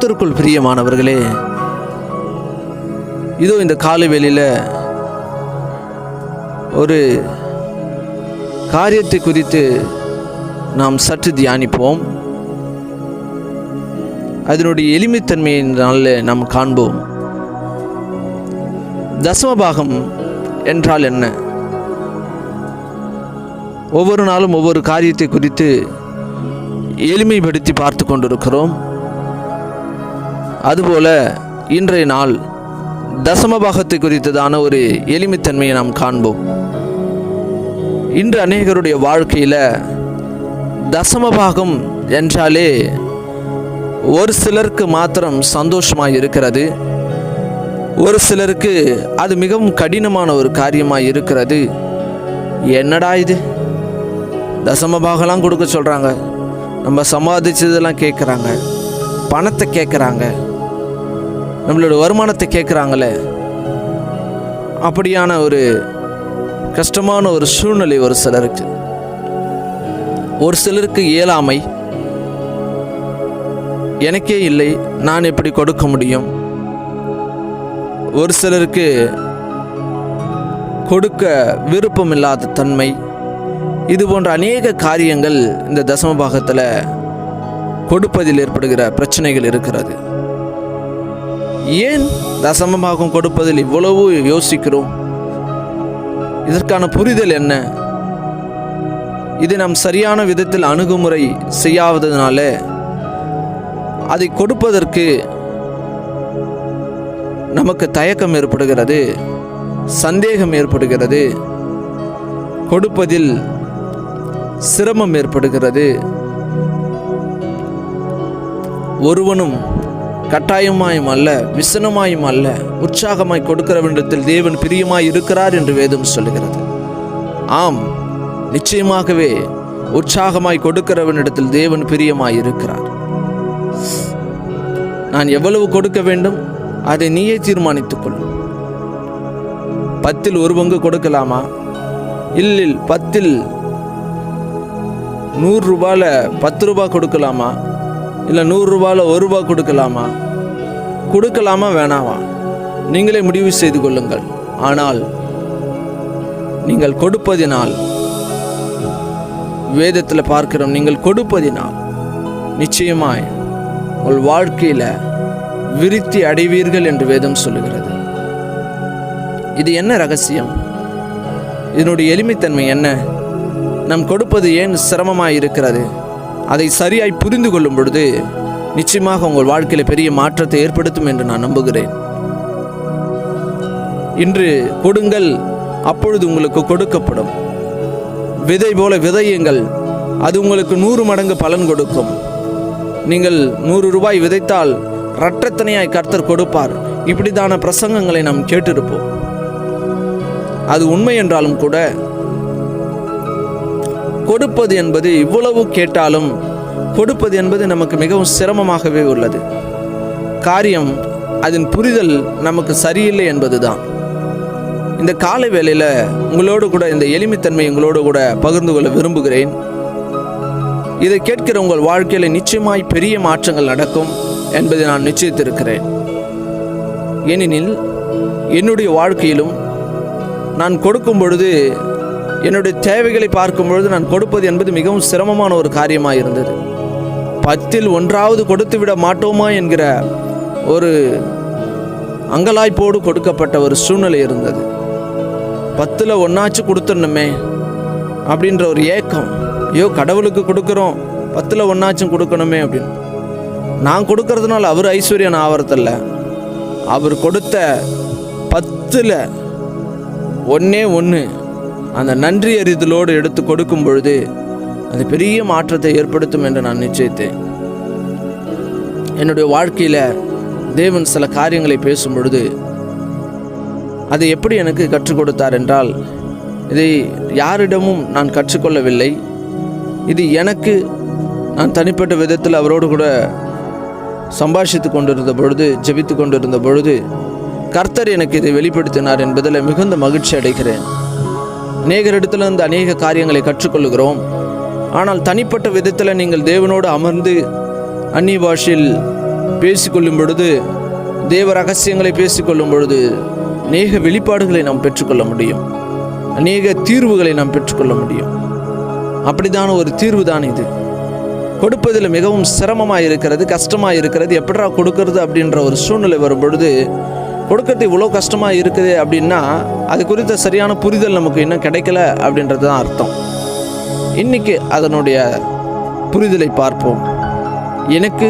கர்த்தருக்குள் பிரியமானவர்களே, இதோ இந்த காலைவேளையில் ஒரு காரியத்தை குறித்து நாம் சற்று தியானிப்போம். அதனுடைய எளிமைத்தன்மையினால் நாம் காண்போம். தசமபாகம் என்றால் என்ன? ஒவ்வொரு நாளும் ஒவ்வொரு காரியத்தை குறித்து எளிமைப்படுத்தி பார்த்து கொண்டிருக்கிறோம். அதுபோல இன்றைய நாள் தசமபாகத்தை குறித்ததான ஒரு எளிமைத்தன்மையை நாம் காண்போம். இன்று அநேகருடைய வாழ்க்கையில் தசமபாகம் என்றாலே ஒரு சிலருக்கு மாத்திரம் சந்தோஷமாக இருக்கிறது, ஒரு சிலருக்கு அது மிகவும் கடினமான ஒரு காரியமாக இருக்கிறது. என்னடா இது, தசமபாகலாம் கொடுக்க சொல்கிறாங்க, நம்ம சம்பாதிச்சதெல்லாம் கேட்குறாங்க, பணத்தை கேட்குறாங்க, நம்மளோட வருமானத்தை கேட்குறாங்களே. அப்படியான ஒரு கஷ்டமான ஒரு சூழ்நிலை ஒரு சிலருக்கு. ஒரு சிலருக்கு இயலாமை, எனக்கே இல்லை, நான் எப்படி கொடுக்க முடியும். ஒரு சிலருக்கு கொடுக்க விருப்பம் இல்லாத தன்மை. இது போன்ற அநேக காரியங்கள் இந்த தசமபாகத்தில் கொடுப்பதில் ஏற்படுகிற பிரச்சனைகள் இருக்கிறது. ஏன் தசமபாகம் கொடுப்பதில் இவ்வளவு யோசிக்கிறோம்? இதற்கான புரிதல் என்ன? இதை நாம் சரியான விதத்தில் அணுகுமுறை செய்யாததுனால அதை கொடுப்பதற்கு நமக்கு தயக்கம் ஏற்படுகிறது, சந்தேகம் ஏற்படுகிறது, கொடுப்பதில் சிரமம் ஏற்படுகிறது. ஒருவனும் கட்டாயமாயும் அல்ல, விசனமாயும் அல்ல, உற்சாகமாய் கொடுக்கிறவனிடத்தில் தேவன் பிரியமாய் இருக்கிறார் என்று வேதம் சொல்லுகிறது. ஆம், நிச்சயமாகவே உற்சாகமாய் கொடுக்கிறவனிடத்தில் தேவன் பிரியமாய் இருக்கிறார். நான் எவ்வளவு கொடுக்க வேண்டும் அதை நீயே தீர்மானித்துக்கொள். 10 1 பங்கு கொடுக்கலாமா? இல்லை 10 100 ரூபாயில் 10 ரூபாய் கொடுக்கலாமா? இல்லை 100 ரூபாயில் 1 ரூபாய் கொடுக்கலாமா? கொடுக்கலாமா வேணாமா? நீங்களே முடிவு செய்து கொள்ளுங்கள். ஆனால் நீங்கள் கொடுப்பதினால், வேதத்தில் பார்க்கிறோம், நீங்கள் கொடுப்பதினால் நிச்சயமாய் உங்கள் வாழ்க்கையில் விருத்தி அடைவீர்கள் என்று வேதம் சொல்லுகிறது. இது என்ன ரகசியம்? இதனுடைய எளிமைத்தன்மை என்ன? நாம் கொடுப்பது ஏன் சிரமமாய் இருக்கிறது? அதை சரியாய் புரிந்து கொள்ளும் பொழுது நிச்சயமாக உங்கள் வாழ்க்கையில் பெரிய மாற்றத்தை ஏற்படுத்தும் என்று நான் நம்புகிறேன். இன்று கொடுங்கள், அப்பொழுது உங்களுக்கு கொடுக்கப்படும். விதை போல விதையுங்கள், அது உங்களுக்கு 100 மடங்கு பலன் கொடுக்கும். நீங்கள் 100 ரூபாய் விதைத்தால் இரட்டத்தனையாய் கர்த்தர் கொடுப்பார். இப்படிதான பிரசங்கங்களை நாம் கேட்டிருப்போம். அது உண்மை என்றாலும் கூட கொடுப்பது என்பது, இவ்வளவு கேட்டாலும் கொடுப்பது என்பது நமக்கு மிகவும் சிரமமாகவே உள்ளது. காரியம் அதன் புரிதல் நமக்கு சரியில்லை என்பதுதான். இந்த காலை வேளையில் உங்களோடு கூட இந்த எளிமைத்தன்மை உங்களோடு கூட பகிர்ந்து கொள்ள விரும்புகிறேன். இதை கேட்கிற உங்கள் வாழ்க்கையில் நிச்சயமாய் பெரிய மாற்றங்கள் நடக்கும் என்பதை நான் நிச்சயித்திருக்கிறேன். ஏனெனில் என்னுடைய வாழ்க்கையிலும் நான் கொடுக்கும் பொழுது, என்னுடைய தேவைகளை பார்க்கும் பொழுது நான் கொடுப்பது என்பது மிகவும் சிரமமான ஒரு காரியமாக இருந்தது. 10 1 கொடுத்து விட மாட்டோமா என்கிற ஒரு அங்கலாய்ப்போடு கொடுக்கப்பட்ட ஒரு சூழ்நிலை இருந்தது. 10 1 கொடுத்துடணுமே அப்படின்ற ஒரு ஏக்கம். ஐயோ, கடவுளுக்கு கொடுக்குறோம், 10 1 கொடுக்கணுமே அப்படின்னு. நான் கொடுக்கறதுனால அவர் ஐஸ்வர்யம் ஆவறதில்ல. அவர் கொடுத்த 10 1 அந்த நன்றி அறிதலோடு எடுத்து கொடுக்கும் பொழுது அது பெரிய மாற்றத்தை ஏற்படுத்தும் என்று நான் நிச்சயித்தேன். என்னுடைய வாழ்க்கையில் தேவன் சில காரியங்களை பேசும் பொழுது அதை எப்படி எனக்கு கற்றுக் கொடுத்தார் என்றால், இதை யாரிடமும் நான் கற்றுக்கொள்ளவில்லை. இது எனக்கு, நான் தனிப்பட்ட விதத்தில் அவரோடு கூட சம்பாஷித்து கொண்டிருந்த பொழுது, ஜெபித்து கொண்டிருந்த பொழுது கர்த்தர் எனக்கு இதை வெளிப்படுத்தினார் என்பதில் மிகுந்த மகிழ்ச்சி அடைகிறேன். அநேகரிடத்திலிருந்து அநேக காரியங்களை கற்றுக்கொள்கிறோம். ஆனால் தனிப்பட்ட விதத்தில் நீங்கள் தேவனோடு அமர்ந்து அந்நிய பாஷையில் பேசிக்கொள்ளும் பொழுது, தேவ ரகசியங்களை பேசிக்கொள்ளும் பொழுது அநேக வெளிப்பாடுகளை நாம் பெற்றுக்கொள்ள முடியும், அநேக தீர்வுகளை நாம் பெற்றுக்கொள்ள முடியும். அப்படித்தான ஒரு தீர்வு தான் இது. கொடுப்பதில் மிகவும் சிரமமாக இருக்கிறது, கஷ்டமாக இருக்கிறது. எப்படா கொடுக்கறது அப்படின்ற ஒரு சூழ்நிலை வரும் பொழுது, கொடுக்கறது இவ்வளோ கஷ்டமாக இருக்குது அப்படின்னா அது குறித்த சரியான புரிதல் நமக்கு இன்னும் கிடைக்கல அப்படின்றது தான் அர்த்தம். இன்றைக்கி அதனுடைய புரிதலை பார்ப்போம். எனக்கு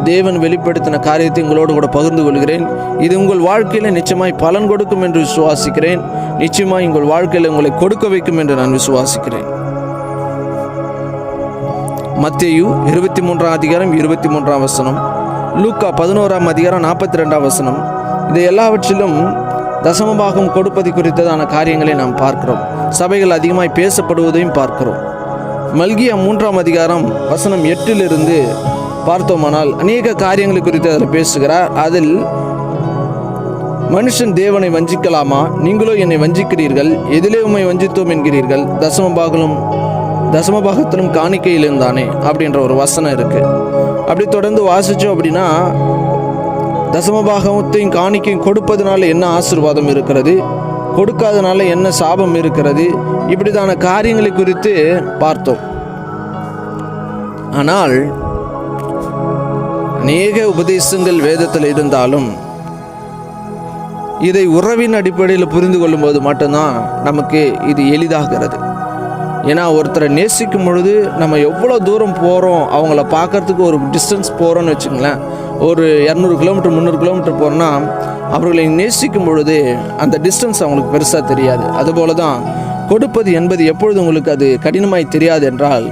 தேவன் வெளிப்படுத்தின காரியத்தை உங்களோடு கூட பகிர்ந்து கொள்கிறேன். இது உங்கள் வாழ்க்கையில் நிச்சயமாய் பலன் கொடுக்கும் என்று விசுவாசிக்கிறேன். நிச்சயமாய் உங்கள் வாழ்க்கையில் உங்களை கொடுக்க வைக்கும் என்று நான் விசுவாசிக்கிறேன். மத்தேயு 23ஆம் அதிகாரம் 23ஆம் வசனம், லூக்கா 11ஆம் அதிகாரம் 42ஆம் வசனம், இது எல்லாவற்றிலும் தசமபாகம் கொடுப்பது குறித்ததான காரியங்களை நாம் பார்க்கிறோம். சபைகள் அதிகமாய் பேசப்படுவதையும் பார்க்கிறோம். மல்கியா 3ஆம் அதிகாரம் வசனம் 8 பார்த்தோமானால் அநேக காரியங்களை குறித்து அதில் பேசுகிறார். அதில் மனுஷன் தேவனை வஞ்சிக்கலாமா? நீங்களோ என்னை வஞ்சிக்கிறீர்கள். எதிலே உம்மை வஞ்சித்தோம் என்கிறீர்கள்? தசமபாகத்திலும் காணிக்கையிலும் தானே அப்படின்ற ஒரு வசனம் இருக்குது. அப்படி தொடர்ந்து வாசித்தோம் அப்படின்னா, தசமபாகத்தையும் காணிக்கையும் கொடுப்பதனால என்ன ஆசீர்வாதம் இருக்கிறது, கொடுக்காதனால என்ன சாபம் இருக்கிறது, இப்படிதான காரியங்களை குறித்து பார்த்தோம். ஆனால் அநேக உபதேசங்கள் வேதத்தில் இருந்தாலும் இதை உறவின் அடிப்படையில் புரிந்து கொள்ளும்போது மட்டும்தான் நமக்கு இது எளிதாகிறது. ஏன்னா ஒருத்தரை நேசிக்கும் பொழுது நம்ம எவ்வளோ தூரம் போகிறோம், அவங்கள பார்க்கறதுக்கு ஒரு டிஸ்டன்ஸ் போகிறோன்னு வச்சுங்களேன், ஒரு 200 கிலோமீட்டர் 300 கிலோமீட்டர் போகிறோன்னா அவர்களை நேசிக்கும் பொழுது அந்த டிஸ்டன்ஸ் அவங்களுக்கு பெருசாக தெரியாது. அதுபோல தான் கொடுப்பது என்பது எப்பொழுது உங்களுக்கு அது கடினமாய் தெரியாது என்றால்,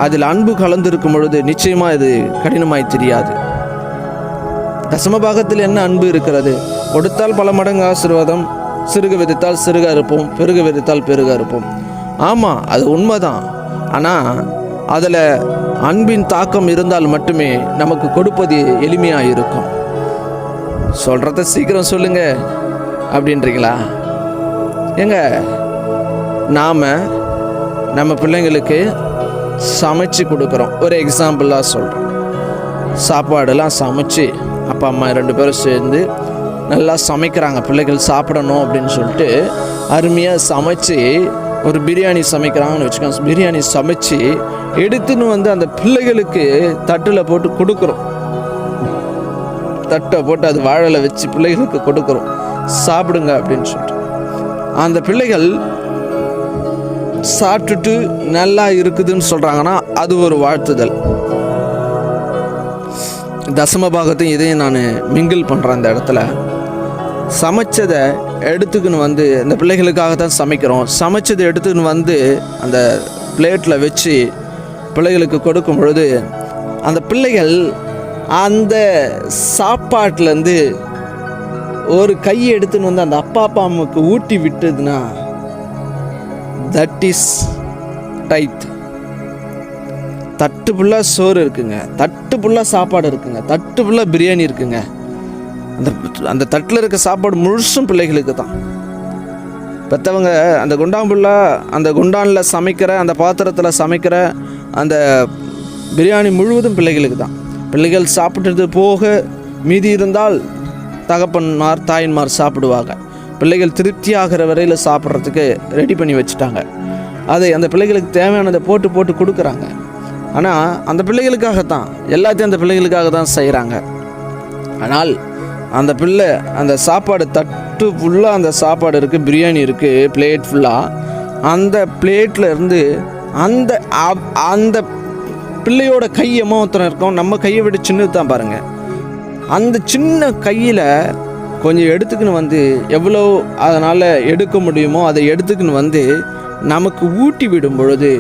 அதில் அன்பு கலந்திருக்கும் பொழுது நிச்சயமாக இது கடினமாய் தெரியாது. தசமபாகத்தில் என்ன அன்பு இருக்கிறது? கொடுத்தால் பல மடங்கு ஆசீர்வாதம், சிறுக விதைத்தால் சிறுக இருப்போம், பெருக விதைத்தால் பெருக இருப்போம். ஆமாம், அது உண்மைதான். ஆனால் அதில் அன்பின் தாக்கம் இருந்தால் மட்டுமே நமக்கு கொடுப்பது எளிமையாக இருக்கும். சொல்கிறத சீக்கிரம் சொல்லுங்க அப்படின்றீங்களா? ஏங்க, நாம் நம்ம பிள்ளைங்களுக்கு சமைச்சு கொடுக்குறோம். ஒரு எக்ஸாம்பிளாக சொல்கிறோம். சாப்பாடெல்லாம் சமைச்சு அப்பா அம்மா 2 பேரும் சேர்ந்து நல்லா சமைக்கிறாங்க, பிள்ளைகள் சாப்பிடணும் அப்படின்னு சொல்லிட்டு அருமையாக சமைச்சு ஒரு பிரியாணி சமைக்கிறாங்கன்னு வச்சுக்கோங்க. பிரியாணி சமைச்சு எடுத்துன்னு அந்த பிள்ளைகளுக்கு தட்டில் போட்டு கொடுக்குறோம். தட்டை போட்டு அது வாழலை வச்சு பிள்ளைகளுக்கு கொடுக்குறோம், சாப்பிடுங்க அப்படின்னு சொல்லிட்டு. அந்த பிள்ளைகள் சாப்பிட்டுட்டு நல்லா இருக்குதுன்னு சொல்கிறாங்கன்னா அது ஒரு வாழ்த்துதல். தசமபாகத்தையும் இதையும் நான் மிங்கிள் பண்ணுறேன். அந்த இடத்துல சமைச்சதை எடுத்துக்கின்னு இந்த பிள்ளைகளுக்காக தான் சமைக்கிறோம். சமைச்சதை எடுத்துக்கின்னு அந்த பிளேட்டில் வச்சு பிள்ளைகளுக்கு கொடுக்கும் பொழுது அந்த பிள்ளைகள் அந்த சாப்பாட்டிலேருந்து ஒரு கையை எடுத்துன்னு அந்த அப்பா அம்மாவுக்கு ஊட்டி விட்டதுன்னா தட் இஸ் டைத். தட்டு ஃபுல்லாக சோறு இருக்குங்க, தட்டு ஃபுல்லாக சாப்பாடு இருக்குங்க, தட்டு ஃபுல்லாக பிரியாணி இருக்குங்க. அந்த தட்டில் இருக்க சாப்பாடு முழுசும் பிள்ளைகளுக்கு தான். பெற்றவங்க அந்த அந்த குண்டானில் சமைக்கிற, அந்த பாத்திரத்தில் சமைக்கிற அந்த பிரியாணி முழுவதும் பிள்ளைகளுக்கு தான். பிள்ளைகள் சாப்பிட்டது போக மீதி இருந்தால் தகப்பன்மார் தாயின்மார் சாப்பிடுவாங்க. பிள்ளைகள் திருப்தி ஆகிற வரையில் சாப்பிட்றதுக்கு ரெடி பண்ணி வச்சுட்டாங்க. அதை அந்த பிள்ளைகளுக்கு தேவையானதை போட்டு போட்டு கொடுக்குறாங்க. ஆனால் அந்த பிள்ளைகளுக்காகத்தான், எல்லாத்தையும் அந்த பிள்ளைகளுக்காக தான் செய்கிறாங்க. ஆனால் அந்த பிள்ளை அந்த சாப்பாடு தட்டு ஃபுல்லாக அந்த சாப்பாடு இருக்குது, பிரியாணி இருக்குது, பிளேட் ஃபுல்லாக. அந்த பிளேட்டில் இருந்து அந்த அந்த பிள்ளையோட கை எமோத்திரம் இருக்கும், நம்ம கையை விட சின்னது தான் பாருங்கள். அந்த சின்ன கையில் கொஞ்சம் எடுத்துக்கின்னு எவ்வளோ அதனால் எடுக்க முடியுமோ அதை எடுத்துக்கின்னு நமக்கு ஊட்டி விடும் பொழுது,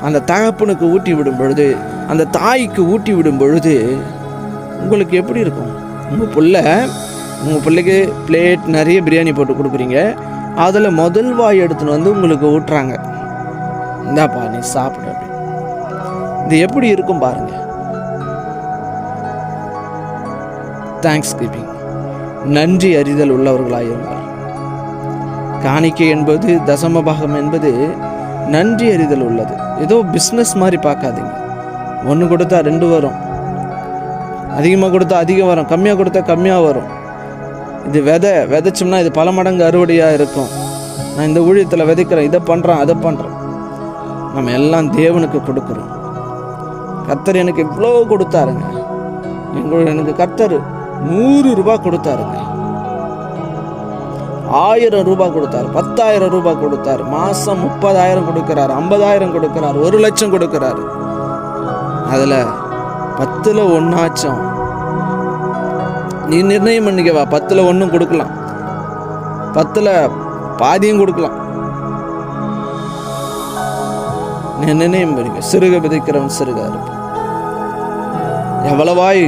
அந்த தகப்பனுக்கு ஊட்டி விடும் பொழுது, அந்த தாய்க்கு ஊட்டி விடும் பொழுது உங்களுக்கு எப்படி இருக்கும்? உங்கள் பிள்ளைக்கு பிளேட் நிறைய பிரியாணி போட்டு கொடுக்குறீங்க, அதில் முதல் வாய் எடுத்துன்னு உங்களுக்கு ஊட்டுறாங்க, இந்தாப்பா நீ சாப்பிடு அப்படி. இது எப்படி இருக்கும் பாருங்கள். தேங்க்ஸ் கிவிங், நன்றி அறிதல் உள்ளவர்களாயிருங்கள். காணிக்கை என்பது, தசமபாகம் என்பது நன்றி அறிதல் உள்ளது. ஏதோ பிஸ்னஸ் மாதிரி பார்க்காதீங்க. 1 கொடுத்தா 2 வரும், அதிகமாக கொடுத்தா அதிகம் வரும், கம்மியாக கொடுத்தா கம்மியாக வரும். இது விதைச்சோம்னா இது பல மடங்கு அறுவடையாக இருக்கும். நான் இந்த ஊழியத்தில் விதைக்கிறேன், இதை பண்ணுறேன், அதை பண்ணுறேன். நம்ம எல்லாம் தேவனுக்கு கொடுக்குறோம். கர்த்தர் எனக்கு இவ்வளோ கொடுத்தாருங்க. எனக்கு கர்த்தர் 100 ரூபாய் கொடுத்தாருங்க, 1000 ரூபாய் கொடுத்தாரு, 10,000 ரூபாய் கொடுத்தாரு, மாதம் 30,000 கொடுக்குறாரு, 50,000 கொடுக்குறாரு, 1 லட்சம் கொடுக்குறாரு. அதில் 10ல் 1 நீ நிர்ணயம் பண்ணிக்கவா. 10ல் 1 கொடுக்கலாம், 10ல் பாதியும் கொடுக்கலாம். நீ நிர்ணயம் பண்ணிக்க. சிறுக விதைக்கிறவன் சிறுக அறுப்போம். எவ்வளவாய்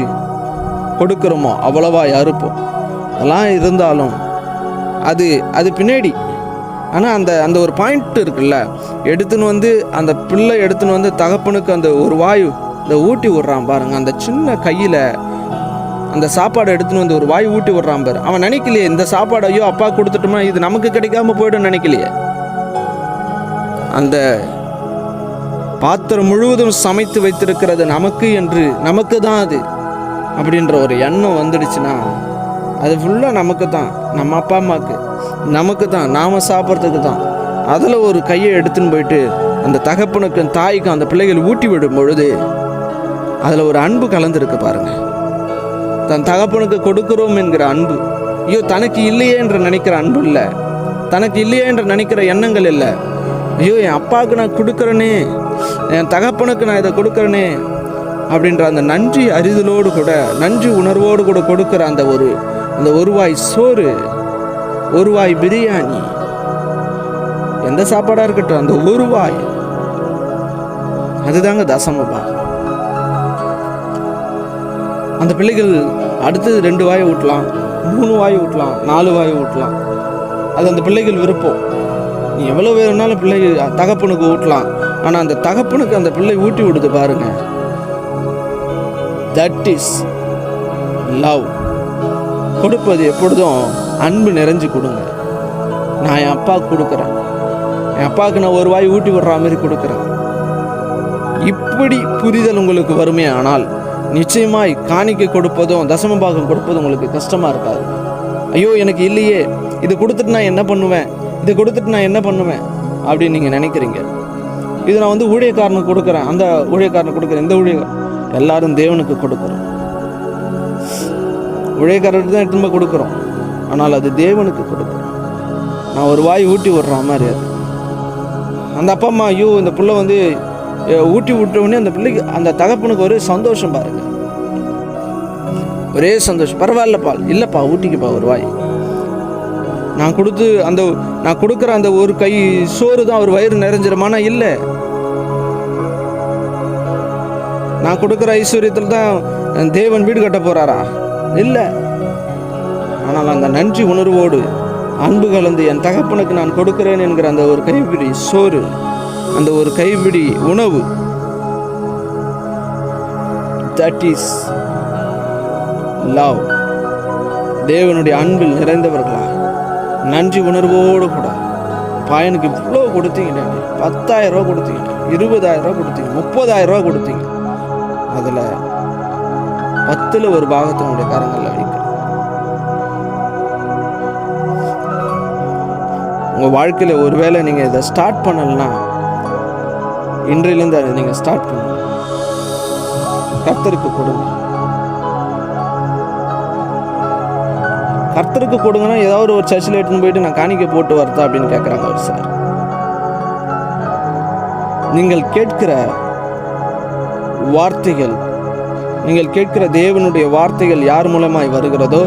கொடுக்குறோமோ அவ்வளவாய் அறுப்போம். அதெல்லாம் இருந்தாலும் அது பின்னாடி. ஆனால் அந்த ஒரு பாயிண்ட் இருக்குல்ல, எடுத்துன்னு வந்து அந்த பிள்ளை எடுத்துன்னு வந்து தகப்பனுக்கு அந்த ஒரு வாயு இந்த ஊட்டி விட்றான் பாருங்க. அந்த சின்ன கையில் அந்த சாப்பாடை எடுத்துன்னு வந்து ஒரு வாய் ஊட்டி விட்றான் பாரு. அவன் நினைக்கலையே இந்த சாப்பாடு ஐயோ அப்பா கொடுத்துட்டோமா இது நமக்கு கிடைக்காம போய்டும் நினைக்கலையே. அந்த பாத்திரம் முழுவதும் சமைத்து வைத்திருக்கிறது நமக்கு என்று, நமக்கு தான் அது அப்படின்ற ஒரு எண்ணம் வந்துடுச்சுன்னா அது ஃபுல்லாக நமக்கு தான், நம்ம அப்பா அம்மாவுக்கு, நமக்கு தான், நாம் சாப்பிட்றதுக்கு தான். அதில் ஒரு கையை எடுத்துன்னு போயிட்டு அந்த தகப்பனுக்கும் தாய்க்கும் அந்த பிள்ளைகள் ஊட்டி விடும் பொழுது அதில் ஒரு அன்பு கலந்துருக்கு பாருங்க. தன் தகப்பனுக்கு கொடுக்குறோம் என்கிற அன்பு. ஐயோ தனக்கு இல்லையே என்று நினைக்கிற அன்பு இல்லை, தனக்கு இல்லையே என்று நினைக்கிற எண்ணங்கள் இல்லை. ஐயோ என் அப்பாவுக்கு நான் கொடுக்குறேனே, என் தகப்பனுக்கு நான் இதை கொடுக்குறேனே அப்படின்ற அந்த நன்றி அறிதலோடு கூட, நன்றி உணர்வோடு கூட கொடுக்குற அந்த ஒரு வாய் சோறு, ஒரு வாய் பிரியாணி, எந்த சாப்பாடாக இருக்கட்டும், அந்த ஒரு வாய், அதுதாங்க தசமபா. அந்த பிள்ளைகள் அடுத்தது 2 வாயை ஊட்டலாம், 3 வாயை ஊட்டலாம், 4 வாயை ஊட்டலாம். அது அந்த பிள்ளைகள் விருப்பம். நீ எவ்வளோ வேணும்னாலும் பிள்ளை தகப்பனுக்கு ஊட்டலாம். ஆனால் அந்த தகப்பனுக்கு அந்த பிள்ளை ஊட்டி விடுது பாருங்க, தட் இஸ் லவ். கொடுப்பது எப்பொழுதும் அன்பு நிறைஞ்சு கொடுங்க. நான் என் அப்பாவுக்கு கொடுக்குறேன், என் அப்பாவுக்கு நான் ஒரு வாய் ஊட்டி விடுற மாதிரி கொடுக்குறேன். இப்படி புரிதல் உங்களுக்கு வருமே ஆனால் நிச்சயமாய் காணிக்கை கொடுப்பதும் தசமபாகம் கொடுப்பதும் உங்களுக்கு கஷ்டமாக இருக்காது. ஐயோ எனக்கு இல்லையே, இது கொடுத்துட்டு நான் என்ன பண்ணுவேன், இதை கொடுத்துட்டு நான் என்ன பண்ணுவேன் அப்படின்னு நீங்கள் நினைக்கிறீங்க. இது நான் வந்து ஊழியக்காரனுக்கு கொடுக்குறேன், அந்த ஊழியக்காரனுக்கு கொடுக்குறேன், இந்த எல்லாரும் தேவனுக்கு கொடுக்குறோம். ஊழியக்காரருக்கு தான் எடுத்துன்னு கொடுக்குறோம், ஆனால் அது தேவனுக்கு கொடுக்குறோம். நான் ஒரு வாய் ஊட்டி விடுற மாதிரி அது. அந்த அப்பா அம்மா ஐயோ இந்த பிள்ளை வந்து ஊட்டி விட்டவுடனே அந்த பிள்ளைக்கு அந்த தகப்பனுக்கு ஒரே சந்தோஷம் பாருங்க, ஒரே சந்தோஷம். பரவாயில்லப்பா, இல்லைப்பா ஊட்டிக்குப்பா ஒரு வாய். நான் கொடுக்குற அந்த ஒரு கை சோறு தான் ஒரு வயிறு நிறைஞ்சிருமானா இல்லை. நான் கொடுக்குற ஐஸ்வர்யத்தில் தான் தேவன் வீடு கட்ட போறாரா? இல்லை. ஆனால் அந்த நன்றி உணர்வோடு அன்பு கலந்து என் தகப்பனுக்கு நான் கொடுக்கிறேன் என்கிற அந்த ஒரு கைப்பிடி சோறு, அந்த ஒரு கைப்பிடி உணவு, தட் இஸ் லவ். தேவனுடைய அன்பில் நிறைந்தவர்களா நன்றி உணர்வோடு கூட, பையனுக்கு இவ்வளோ கொடுத்தீங்க, 10,000 ரூபா கொடுத்தீங்க, 20,000 ரூபா கொடுத்தீங்க, 30,000 ரூபா கொடுத்தீங்க, அதில் 10ல் ஒரு பாகத்தை உங்களுடைய கரங்களில் வைக்க. உங்கள் வாழ்க்கையில் ஒருவேளை நீங்கள் இதை ஸ்டார்ட் பண்ணலன்னா இன்றையிலேருந்து அதை நீங்கள் ஸ்டார்ட் பண்ணுங்க. கர்த்தருக்கு கொடுங்க. கர்த்தருக்கு கொடுங்கன்னா ஏதாவது ஒரு சர்ச்சில் எடுத்துன்னு போயிட்டு நான் காணிக்கை போட்டு வரதா அப்படின்னு கேட்குறாங்க ஒரு சார். நீங்கள் கேட்கிற வார்த்தைகள், நீங்கள் கேட்கிற தேவனுடைய வார்த்தைகள் யார் மூலமாய் வருகிறதோ,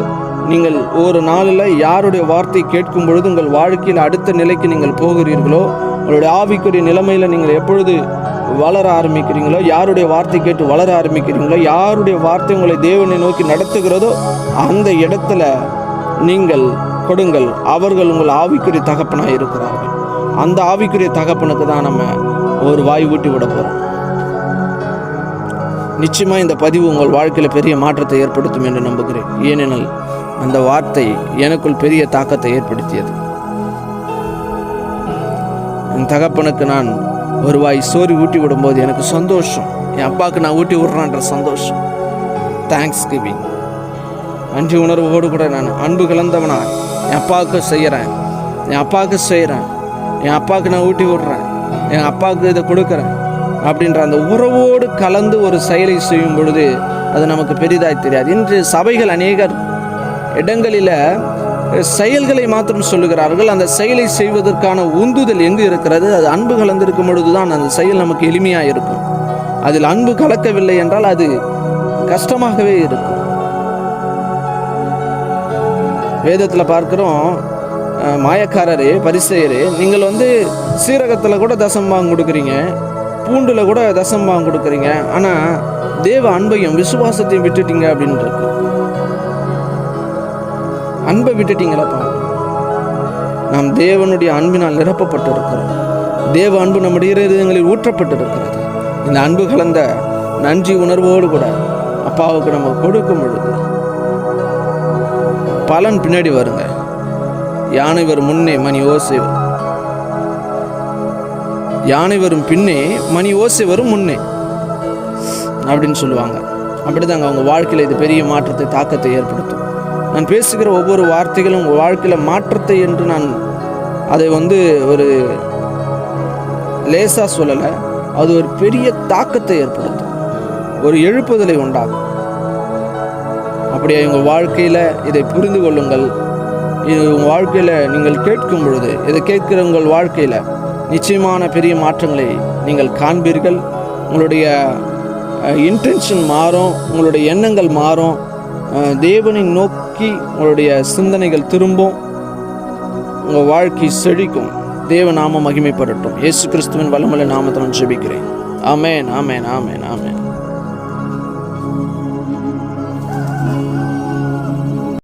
நீங்கள் ஒரு நாளில் யாருடைய வார்த்தை கேட்கும் பொழுது உங்கள் வாழ்க்கையில் அடுத்த நிலைக்கு நீங்கள் போகிறீர்களோ, உங்களுடைய ஆவிக்குரிய நிலைமையில் நீங்கள் எப்பொழுது வளர ஆரம்பிக்கிறீங்களோ, யாருடைய வார்த்தை கேட்டு வளர ஆரம்பிக்கிறீங்களோ, யாருடைய வார்த்தை உங்களை தேவனை நோக்கி நடத்துகிறதோ அந்த இடத்துல நீங்கள் கொடுங்கள். அவர்கள் உங்கள் ஆவிக்குரிய தகப்பனாக இருக்கிறார்கள். அந்த ஆவிக்குரிய தகப்பனுக்கு தான் நம்ம ஒரு வாய் ஊட்டி விட போகிறோம். நிச்சயமாக இந்த பதிவு உங்கள் வாழ்க்கையில் பெரிய மாற்றத்தை ஏற்படுத்தும் என்று நம்புகிறேன். ஏனெனில் அந்த வார்த்தை எனக்குள் பெரிய தாக்கத்தை ஏற்படுத்தியது. என் தகப்பனுக்கு நான் ஒரு வாய் சோறு ஊட்டி விடும்போது எனக்கு சந்தோஷம். என் அப்பாவுக்கு நான் ஊட்டி விடுறான்ற சந்தோஷம். Thanks giving. நன்றி உணர்வோடு கூட நான் அன்பு கலந்தவனா என் அப்பாவுக்கு செய்கிறேன், என் அப்பாவுக்கு செய்கிறேன், என் அப்பாவுக்கு நான் ஊட்டி விடுறேன், என் அப்பாவுக்கு இதை கொடுக்குறேன் அப்படின்ற அந்த உறவோடு கலந்து ஒரு செயலை செய்யும் பொழுது அது நமக்கு பெரிதாய் தெரியாது. இன்று சபைகள் அநேகர் இடங்களில் செயல்களை மாத்திரம் சொல்லுகிறார்கள். அந்த செயலை செய்வதற்கான உந்துதல் எங்கு இருக்கிறது? அது அன்பு கலந்திருக்கும் பொழுது தான் அந்த செயல் நமக்கு எளிமையாக இருக்கும். அதில் அன்பு கலக்கவில்லை என்றால் அது கஷ்டமாகவே இருக்கும். வேதத்தில் பார்க்கிறோம், மாயக்காரரே, பரிசேயரே, நீங்கள் சீரகத்தில் கூட தசம்பாகம் கொடுக்குறீங்க, பூண்டில் கூட தசம்பாகம் கொடுக்குறீங்க, ஆனால் தேவ அன்பையும் விசுவாசத்தையும் விட்டுட்டீங்க அப்படின்னு இருக்கு. அன்பை விட்டுட்டீங்களப்பா. நாம் தேவனுடைய அன்பினால் நிரப்பப்பட்டு இருக்கிறோம். தேவ அன்பு நம்முடைய இருதயங்களில் ஊற்றப்பட்டு இருக்கிறது. இந்த அன்பு கலந்த நன்றி உணர்வோடு கூட அப்பாவுக்கு நம்ம கொடுக்கும் பொழுது பலன் பின்னாடி வருங்க. யானை வரும் முன்னே மணி ஓசை வரும், யானை வரும் பின்னே மணி ஓசை வரும் முன்னே அப்படின்னு சொல்லுவாங்க. அப்படிதாங்க அவங்க வாழ்க்கையில் இது பெரிய மாற்றத்தை, தாக்கத்தை ஏற்படுத்தும். நான் பேசுகிற ஒவ்வொரு வார்த்தைகளும் உங்கள் வாழ்க்கையில் மாற்றத்தை என்று நான் அதை ஒரு லேசாக சொல்லலை. அது ஒரு பெரிய தாக்கத்தை ஏற்படுத்தும், ஒரு எழுப்புதலை உண்டாகும். அப்படியே உங்கள் வாழ்க்கையில் இதை புரிந்து கொள்ளுங்கள். இது உங்கள் வாழ்க்கையில் நீங்கள் கேட்கும் பொழுது, இதை கேட்கிற உங்கள் வாழ்க்கையில் நிச்சயமான பெரிய மாற்றங்களை நீங்கள் காண்பீர்கள். உங்களுடைய இன்டென்ஷன் மாறும், உங்களுடைய எண்ணங்கள் மாறும், தேவனை நோக்கி உங்களுடைய சிந்தனைகள் திரும்பும், உங்கள் வாழ்க்கை செழிக்கும். தேவ நாமம் மகிமைப்படட்டும். இயேசு கிறிஸ்துவின் வல்லமையுள்ள நாமத்தில் ஜெபிக்கிறேன். ஆமென், ஆமென், ஆமென், ஆமென்.